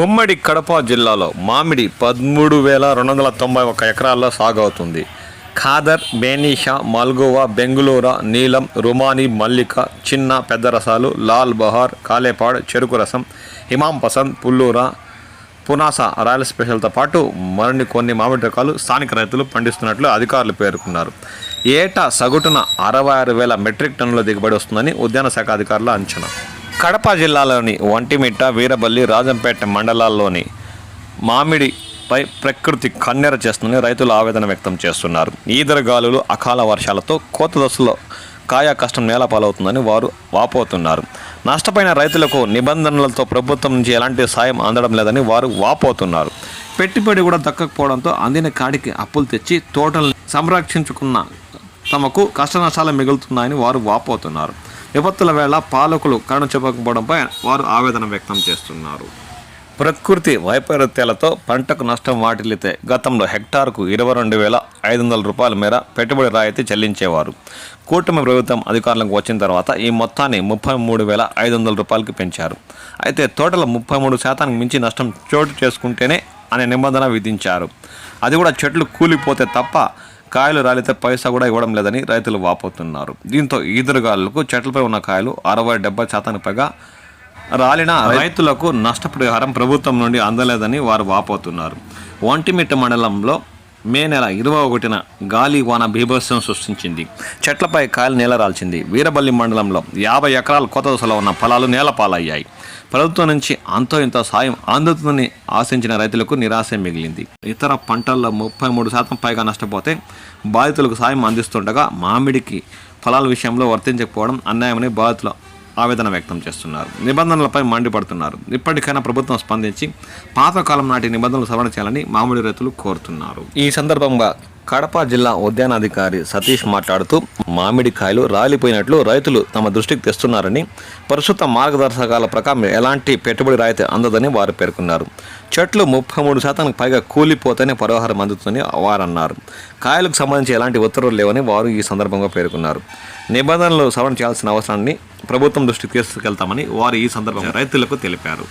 ఉమ్మడి కడప జిల్లాలో మామిడి 13,291 ఎకరాల్లో సాగు అవుతుంది. ఖాదర్, బేనీషా, మల్గోవా, బెంగుళూరా, నీలం, రుమానీ, మల్లిక, చిన్న, పెద్ద రసాలు, లాల్ బహార్, కాలేపాడ్, చెరుకు రసం, హిమాం పసంద్, పుల్లూరా, పునాస, రాయల్ స్పెషల్తో పాటు మరిన్ని కొన్ని మామిడి రకాలు స్థానిక రైతులు పండిస్తున్నట్లు అధికారులు పేర్కొన్నారు. ఏటా సగటున 66,000 మెట్రిక్ టన్నుల దిగుబడి వస్తుందని ఉద్యాన శాఖ అధికారుల అంచనా. కడప జిల్లాలోని ఒంటిమిట్ట, వీరబల్లి, రాజంపేట మండలాల్లోని మామిడిపై ప్రకృతి కన్నెర చేస్తుందని రైతులు ఆవేదన వ్యక్తం చేస్తున్నారు. ఈదరగాలులు, అకాల వర్షాలతో కోత దశలో కాయ కష్టం నేలపాలవుతుందని వారు వాపోతున్నారు. నష్టపోయిన రైతులకు నిబంధనలతో ప్రభుత్వం నుంచి ఎలాంటి సాయం అందడం లేదని వారు వాపోతున్నారు. పెట్టుబడి కూడా దక్కకపోవడంతో అందిన కాడికి అప్పులు తెచ్చి తోటల్ని సంరక్షించుకున్న తమకు కష్ట నష్టాలు మిగులుతున్నాయని వారు వాపోతున్నారు. విపత్తుల వేళ పాలకులు కరుణ చూపకపోవడంపై వారు ఆవేదన వ్యక్తం చేస్తున్నారు. ప్రకృతి వైపరీత్యాలతో పంటకు నష్టం వాటిల్లితే గతంలో హెక్టార్కు 22,500 రూపాయల మేర పెట్టుబడి రాయితీ చెల్లించేవారు. కూటమి ప్రభుత్వం అధికారులకు వచ్చిన తర్వాత ఈ మొత్తాన్ని 33,500 రూపాయలకి పెంచారు. అయితే తోటల 33% మించి నష్టం చోటు చేసుకుంటేనే అనే నిబంధన విధించారు. అది కూడా చెట్లు కూలిపోతే తప్ప కాయలు రాలితే పైసా కూడా ఇవ్వడం లేదని రైతులు వాపోతున్నారు. దీంతో ఈదురుగాలులకు చెట్లపై ఉన్న కాయలు 60-70% పైగా రాలిన రైతులకు నష్టపరిహారం ప్రభుత్వం నుండి అందలేదని వారు వాపోతున్నారు. ఒంటిమిట్ట మండలంలో మే నెల 21న గాలి వాన బీభత్సం సృష్టించింది. చెట్లపై కాయలు నేలరాల్చింది. వీరబల్లి మండలంలో 50 ఎకరాల కొత్త దశలో ఉన్న పొలాలు నేలపాలయ్యాయి. ప్రభుత్వం నుంచి అంతో ఇంత సాయం అందుతుందని ఆశించిన రైతులకు నిరాశ మిగిలింది. ఇతర పంటల్లో 33% పైగా నష్టపోతే బాధితులకు సాయం అందిస్తుండగా మామిడికి ఫలాల విషయంలో వర్తించకపోవడం అన్యాయమని బాధితులు ఆవేదన వ్యక్తం చేస్తున్నారు. నిబంధనలపై మండిపడుతున్నారు. ఇప్పటికైనా ప్రభుత్వం స్పందించి పాతకాలం నాటి నిబంధనలు సవరణ చేయాలని మామిడి రైతులు కోరుతున్నారు. ఈ సందర్భంగా కడప జిల్లా ఉద్యానాధికారి సతీష్ మాట్లాడుతూ మామిడికాయలు రాలిపోయినట్లు రైతులు తమ దృష్టికి తెస్తున్నారని, ప్రస్తుత మార్గదర్శకాల ప్రకారం ఎలాంటి పెట్టుబడి రాయితీ అందదని వారు పేర్కొన్నారు. చెట్లు 33% పైగా కూలిపోతేనే పరిహారం అందుతుందని వారన్నారు. కాయలకు సంబంధించి ఎలాంటి ఉత్తర్వులు లేవని వారు ఈ సందర్భంగా పేర్కొన్నారు. నిబంధనలు సవరణ చేయాల్సిన అవసరాన్ని ప్రభుత్వం దృష్టికి తీసుకెళ్తామని వారు ఈ సందర్భంగా రైతులకు తెలిపారు.